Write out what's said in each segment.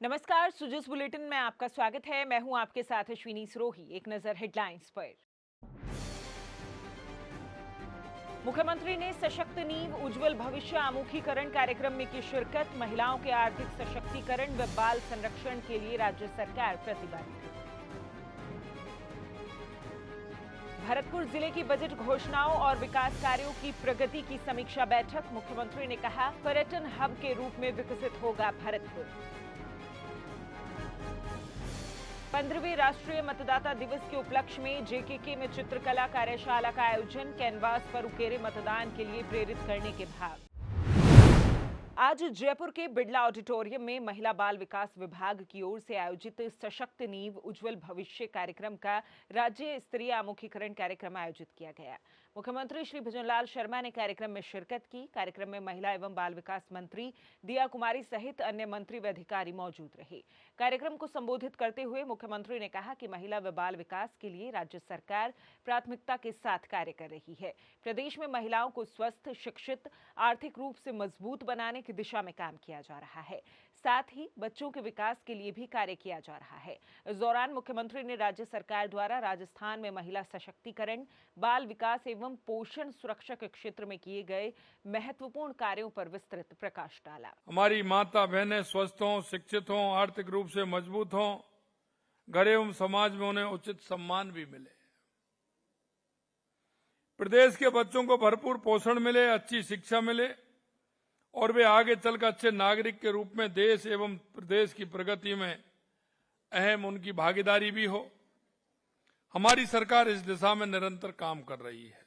नमस्कार, सुजस बुलेटिन में आपका स्वागत है। मैं हूं आपके साथ अश्विनी सरोही। एक नजर हेडलाइंस पर। मुख्यमंत्री ने सशक्त नींव उज्जवल भविष्य आमुखीकरण कार्यक्रम में की शिरकत। महिलाओं के आर्थिक सशक्तिकरण व बाल संरक्षण के लिए राज्य सरकार प्रतिबद्ध। भरतपुर जिले की बजट घोषणाओं और विकास कार्यों की प्रगति की समीक्षा बैठक। मुख्यमंत्री ने कहा, पर्यटन हब के रूप में विकसित होगा भरतपुर। 15वें राष्ट्रीय मतदाता दिवस के उपलक्ष्य में जेकेके में चित्रकला कार्यशाला का आयोजन। कैनवास पर उकेरे मतदान के लिए प्रेरित करने के भाव। आज जयपुर के बिड़ला ऑडिटोरियम में महिला बाल विकास विभाग की ओर से आयोजित सशक्त नींव उज्जवल भविष्य कार्यक्रम का राज्य स्तरीय आमुखीकरण कार्यक्रम आयोजित किया गया। मुख्यमंत्री श्री भजनलाल शर्मा ने कार्यक्रम में शिरकत की। कार्यक्रम में महिला एवं बाल विकास मंत्री दिया कुमारी सहित अन्य मंत्री व अधिकारी मौजूद रहे। कार्यक्रम को संबोधित करते हुए मुख्यमंत्री ने कहा कि महिला व बाल विकास के लिए राज्य सरकार प्राथमिकता के साथ कार्य कर रही है। प्रदेश में महिलाओं को स्वस्थ, शिक्षित, आर्थिक रूप से मजबूत बनाने की दिशा में काम किया जा रहा है। साथ ही बच्चों के विकास के लिए भी कार्य किया जा रहा है। इस दौरान मुख्यमंत्री ने राज्य सरकार द्वारा राजस्थान में महिला सशक्तिकरण, बाल विकास एवं पोषण सुरक्षा के क्षेत्र में किए गए महत्वपूर्ण कार्यों पर विस्तृत प्रकाश डाला। हमारी माता बहनें स्वस्थ हों, शिक्षित हों, आर्थिक रूप से मजबूत हों, घर एवं समाज में उन्हें उचित सम्मान भी मिले। प्रदेश के बच्चों को भरपूर पोषण मिले, अच्छी शिक्षा मिले और वे आगे चलकर अच्छे नागरिक के रूप में देश एवं प्रदेश की प्रगति में अहम उनकी भागीदारी भी हो। हमारी सरकार इस दिशा में निरंतर काम कर रही है।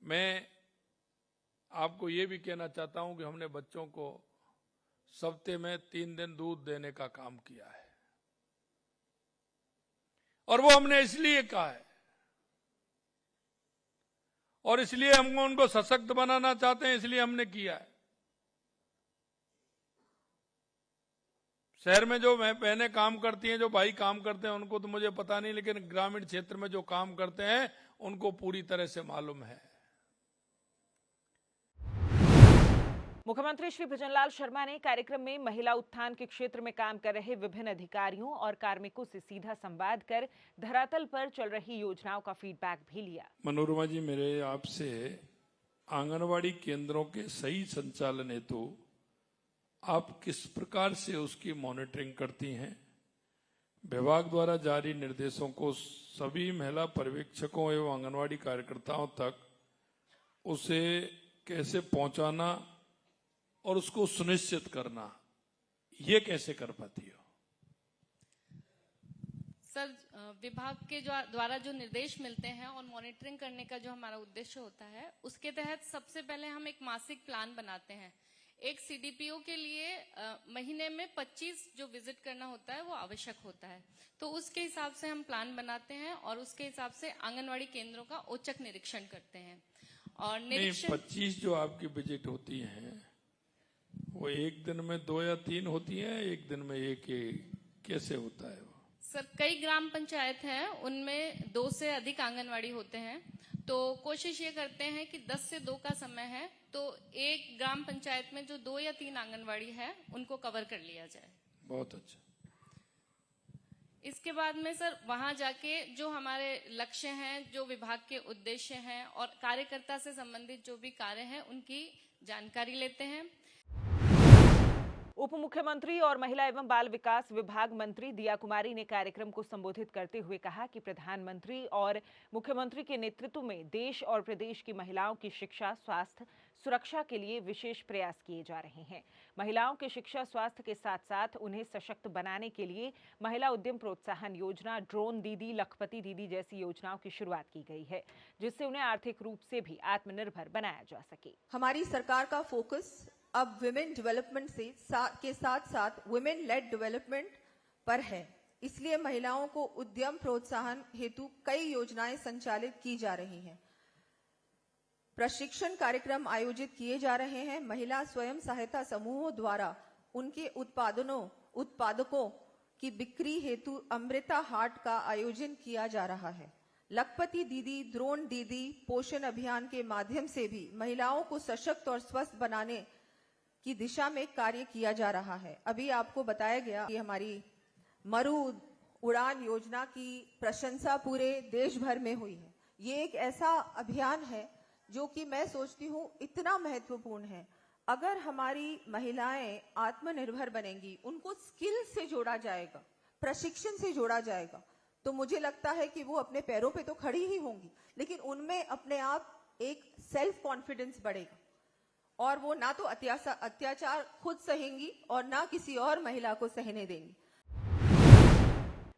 मैं आपको ये भी कहना चाहता हूं कि हमने बच्चों को सप्ताह में 3 दिन दूध देने का काम किया है और वो हमने इसलिए कहा है और इसलिए हम उनको सशक्त बनाना चाहते हैं, इसलिए हमने किया है। शहर में जो बहनें काम करती हैं, जो भाई काम करते हैं, उनको तो मुझे पता नहीं, लेकिन ग्रामीण क्षेत्र में जो काम करते हैं उनको पूरी तरह से मालूम है। मुख्यमंत्री श्री भजनलाल शर्मा ने कार्यक्रम में महिला उत्थान के क्षेत्र में काम कर रहे विभिन्न अधिकारियों और कार्मिकों से सीधा संवाद कर धरातल पर चल रही योजनाओं का फीडबैक भी लिया। मनोरमा जी, मेरे आपसे आंगनवाड़ी केंद्रों के सही संचालन हेतु आप किस प्रकार से उसकी मॉनिटरिंग करती हैं? विभाग द्वारा जारी निर्देशों को सभी महिला पर्यवेक्षकों एवं आंगनवाड़ी कार्यकर्ताओं तक उसे कैसे पहुंचाना और उसको सुनिश्चित करना, ये कैसे कर पाती हो? सर, विभाग के द्वारा जो निर्देश मिलते हैं और मॉनिटरिंग करने का जो हमारा उद्देश्य होता है, उसके तहत सबसे पहले हम एक मासिक प्लान बनाते हैं। एक सीडीपीओ के लिए महीने में 25 जो विजिट करना होता है वो आवश्यक होता है, तो उसके हिसाब से हम प्लान बनाते हैं और उसके हिसाब से आंगनवाड़ी केंद्रों का औचक निरीक्षण करते हैं। और निरीक्षण 25 जो आपकी विजिट होती हैं वो एक दिन में 2 या 3 होती हैं, एक दिन में एक, कैसे होता है वो? सर, कई ग्राम पंचायत हैं, उनमें 2 से अधिक आंगनवाड़ी होते हैं, तो कोशिश ये करते हैं कि 10 से 2 का समय है, तो एक ग्राम पंचायत में जो 2 या 3 आंगनवाड़ी है उनको कवर कर लिया जाए। बहुत अच्छा। इसके बाद में सर वहां जाके जो हमारे लक्ष्य हैं, जो विभाग के उद्देश्य हैं और कार्यकर्ता से संबंधित जो भी कार्य हैं उनकी जानकारी लेते हैं। उप मुख्यमंत्री और महिला एवं बाल विकास विभाग मंत्री दिया कुमारी ने कार्यक्रम को संबोधित करते हुए कहा कि प्रधानमंत्री और मुख्यमंत्री के नेतृत्व में देश और प्रदेश की महिलाओं की शिक्षा, स्वास्थ्य, सुरक्षा के लिए विशेष प्रयास किए जा रहे हैं। महिलाओं की शिक्षा, स्वास्थ्य के साथ साथ उन्हें सशक्त बनाने के लिए महिला उद्यम प्रोत्साहन योजना, ड्रोन दीदी, लखपति दीदी जैसी योजनाओं की शुरुआत की गई है, जिससे उन्हें आर्थिक रूप से भी आत्मनिर्भर बनाया जा सके। हमारी सरकार का फोकस अब विमेन डेवलपमेंट के साथ साथ विमेन लेड डेवलपमेंट पर है। इसलिए महिलाओं को उद्यम प्रोत्साहन हेतु कई योजनाएं संचालित की जा रही हैं। प्रशिक्षण कार्यक्रम आयोजित किए जा रहे हैं। महिला स्वयं सहायता समूहों द्वारा उनके उत्पादकों की बिक्री हेतु अमृता हाट का आयोजन किया जा रहा है। लखपति दीदी, ड्रोन दीदी, पोषण अभियान के माध्यम से भी महिलाओं को सशक्त और स्वस्थ बनाने की दिशा में कार्य किया जा रहा है। अभी आपको बताया गया कि हमारी मरु उड़ान योजना की प्रशंसा पूरे देश भर में हुई है। ये एक ऐसा अभियान है जो कि मैं सोचती हूँ इतना महत्वपूर्ण है। अगर हमारी महिलाएं आत्मनिर्भर बनेंगी, उनको स्किल से जोड़ा जाएगा, प्रशिक्षण से जोड़ा जाएगा, तो मुझे लगता है कि वो अपने पैरों पे तो खड़ी ही होंगी, लेकिन उनमें अपने आप एक सेल्फ कॉन्फिडेंस बढ़ेगा और वो ना तो अत्याचार खुद सहेंगी और ना किसी और महिला को सहने देंगी।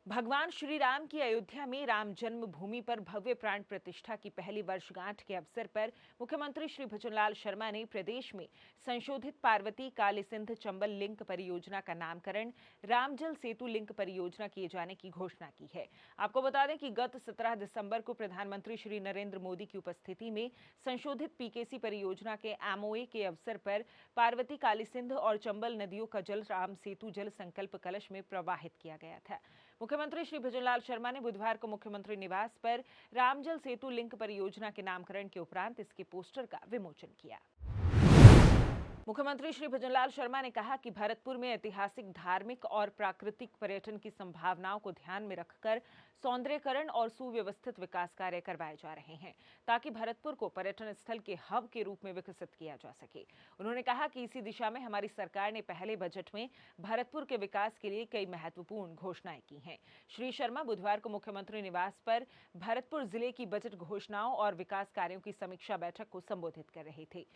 भगवान श्री राम की अयोध्या में राम जन्मभूमि पर भव्य प्राण प्रतिष्ठा की पहली वर्षगांठ के अवसर पर मुख्यमंत्री श्री भजनलाल शर्मा ने प्रदेश में संशोधित पार्वती काली सिंध चंबल लिंक परियोजना का नामकरण रामजल सेतु लिंक परियोजना किए जाने की घोषणा की है। आपको बता दें कि गत 17 दिसंबर को प्रधानमंत्री श्री नरेंद्र मोदी की उपस्थिति में संशोधित पीकेसी परियोजना के एमओए के अवसर पर पार्वती काली सिंध और चंबल नदियों का जल राम सेतु जल संकल्प कलश में प्रवाहित किया गया था। मुख्यमंत्री श्री भजनलाल शर्मा ने बुधवार को मुख्यमंत्री निवास पर रामजल सेतु लिंक परियोजना के नामकरण के उपरांत इसके पोस्टर का विमोचन किया। मुख्यमंत्री श्री भजनलाल शर्मा ने कहा कि भरतपुर में ऐतिहासिक, धार्मिक और प्राकृतिक पर्यटन की संभावनाओं को ध्यान में रखकर सौंदर्यीकरण और सुव्यवस्थित विकास कार्य करवाए जा रहे हैं ताकि भरतपुर को पर्यटन स्थल के हब के रूप में विकसित किया जा सके। उन्होंने कहा कि इसी दिशा में हमारी सरकार ने पहले बजट में भरतपुर के विकास के लिए कई महत्वपूर्ण घोषणाएं की हैं। श्री शर्मा बुधवार को मुख्यमंत्री निवास पर भरतपुर जिले की बजट घोषणाओं और विकास कार्यों की समीक्षा बैठक को संबोधित कर रहे थे।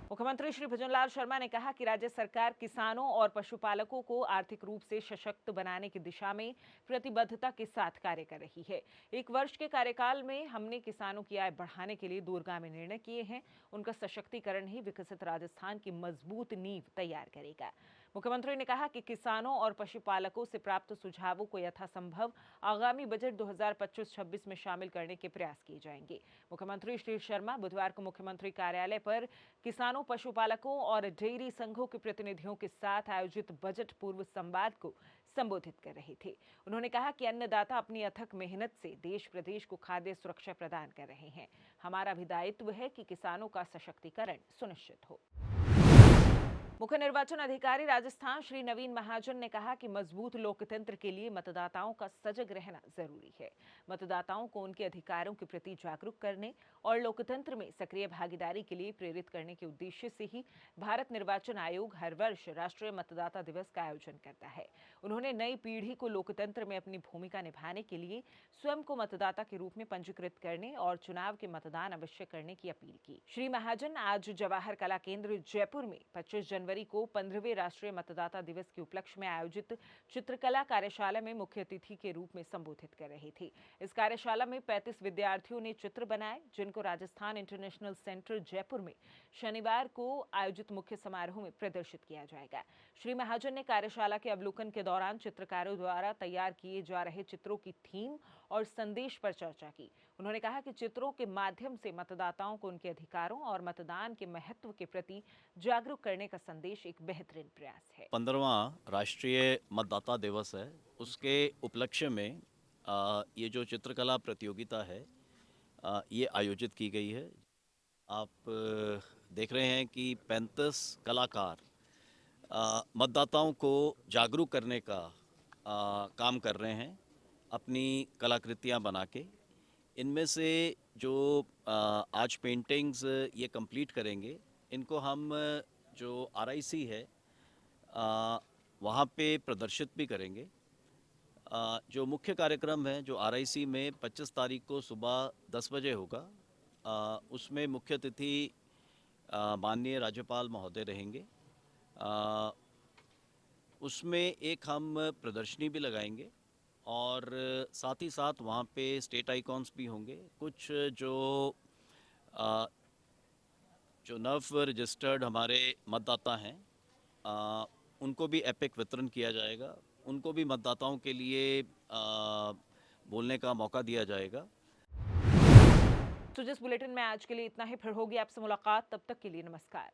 मुख्यमंत्री श्री भजनलाल शर्मा ने कहा कि राज्य सरकार किसानों और पशुपालकों को आर्थिक रूप से सशक्त बनाने की दिशा में प्रतिबद्धता के साथ कार्य कर रही है। 1 वर्ष के कार्यकाल में हमने किसानों की आय बढ़ाने के लिए दूरगामी निर्णय किए हैं। उनका सशक्तिकरण ही विकसित राजस्थान की मजबूत नींव तैयार करेगा। मुख्यमंत्री ने कहा कि किसानों और पशुपालकों से प्राप्त सुझावों को यथासंभव आगामी बजट 2025-26 में शामिल करने के प्रयास किए जाएंगे। मुख्यमंत्री श्री शर्मा बुधवार को मुख्यमंत्री कार्यालय पर किसानों, पशुपालकों और डेयरी संघों के प्रतिनिधियों के साथ आयोजित बजट पूर्व संवाद को संबोधित कर रहे थे। उन्होंने कहा कि अन्नदाता अपनी अथक मेहनत से देश प्रदेश को खाद्य सुरक्षा प्रदान कर रहे हैं। हमारा भी दायित्व है कि किसानों का सशक्तिकरण सुनिश्चित हो। मुख्य निर्वाचन अधिकारी राजस्थान श्री नवीन महाजन ने कहा कि मजबूत लोकतंत्र के लिए मतदाताओं का सजग रहना जरूरी है। मतदाताओं को उनके अधिकारों के प्रति जागरूक करने और लोकतंत्र में सक्रिय भागीदारी के लिए प्रेरित करने के उद्देश्य से ही भारत निर्वाचन आयोग हर वर्ष राष्ट्रीय मतदाता दिवस का आयोजन करता है। उन्होंने नई पीढ़ी को लोकतंत्र में अपनी भूमिका निभाने के लिए स्वयं को मतदाता के रूप में पंजीकृत करने और चुनाव के मतदान अवश्य करने की अपील की। श्री महाजन आज जवाहर कला केंद्र जयपुर में 25 जनवरी को 15वें राष्ट्रीय मतदाता दिवस के उपलक्ष्य में आयोजित चित्रकला कार्यशाला में मुख्य अतिथि के रूप में संबोधित कर रहे थे। इस कार्यशाला में 35 विद्यार्थियों ने चित्र बनाए, जिनको राजस्थान इंटरनेशनल सेंटर जयपुर में शनिवार को आयोजित मुख्य समारोह में प्रदर्शित किया जाएगा। श्री महाजन ने कार्यशाला के अवलोकन के दौरान चित्रकारों द्वारा तैयार किए जा रहे चित्रों की थीम और संदेश पर चर्चा की। उन्होंने कहा कि चित्रों के माध्यम से मतदाताओं को उनके अधिकारों और मतदान के महत्व के प्रति जागरूक करने का संदेश एक बेहतरीन प्रयास है। 15वां राष्ट्रीय मतदाता दिवस है, उसके उपलक्ष्य में ये जो चित्रकला प्रतियोगिता है ये आयोजित की गई है। आप देख रहे हैं कि 35 कलाकार मतदाताओं को जागरूक करने का काम कर रहे हैं अपनी कलाकृतियां बना के। इनमें से जो आज पेंटिंग्स ये कंप्लीट करेंगे, इनको हम जो RIC है वहाँ पे प्रदर्शित भी करेंगे। जो मुख्य कार्यक्रम है जो RIC में 25 तारीख को सुबह 10 बजे होगा, उसमें मुख्य अतिथि माननीय राज्यपाल महोदय रहेंगे। उसमें एक हम प्रदर्शनी भी लगाएंगे और साथ ही साथ वहाँ पे स्टेट आइकॉन्स भी होंगे। कुछ जो नव रजिस्टर्ड हमारे मतदाता हैं उनको भी एपिक वितरण किया जाएगा। उनको भी मतदाताओं के लिए बोलने का मौका दिया जाएगा। तो जिस बुलेटिन में आज के लिए इतना ही, फिर होगी आपसे मुलाकात। तब तक के लिए नमस्कार।